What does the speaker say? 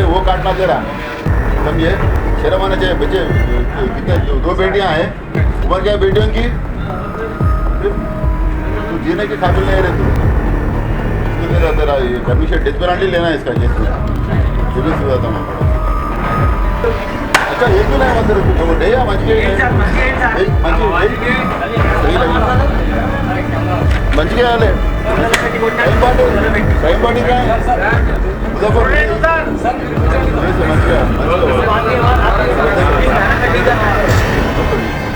वो काटना तेरा समझे, शर्म आना चाहिए। बच्चे कितने 2 बेटियां हैं, उम्र क्या है बेटियों की? तू जीने के काबिल नहीं रहे तू। तेरा ये कमीशन डेथ पेनल्टी लेना है इसका केस में। अच्छा एक भी नहीं मतलब वो डे या मंच के वाले टाइम पार्टी का है।